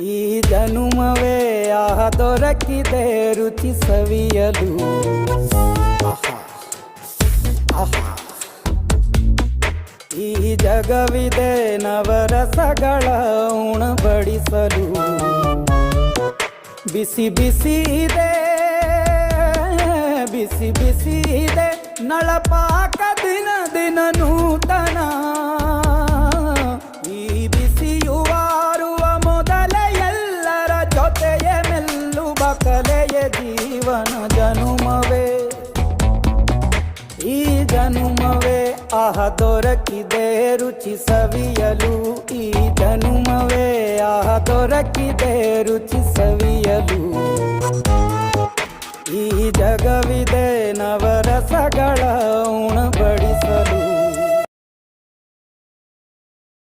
ಈ ಜನುಮವೇ ಆಹ ದೊರಕಿದೆ ರುಚಿ ಸವಿಯಲು. ಆಹಾ ಆಹಾ ಈ ಜಗವಿದೆ ನವರಸಗಳ ಉಣಬಡಿಸಲು. ಬಿಸಿ ಬಿಸಿ ಇದೆ ಬಿಸಿ ಬಿಸಿ ಇದೆ ನಳಪಾಕ ದಿನ ದಿನ ನೂತನ. ಈ ಬಿಸಿಯುವಾರುವ ಮೊದಲೇ ಎಲ್ಲರ ಜೊತೆಯ ಮೆಲ್ಲುವ ಕಲೆಯ ಜೀವನ ಜನುಮವೇ. ಈ ಜನುಮವೇ ಆಹ ದೊರಕಿದೆ ರುಚಿ ಸವಿಯಲು. ಈ ಜನುಮವೇ ಆಹ ದೊರಕಿದೆ ರುಚಿ ಸವಿಯಲು. ಈ ಜಗವಿದೆ ನವರಸಗಳ ಉಣಬಡಿಸಲು.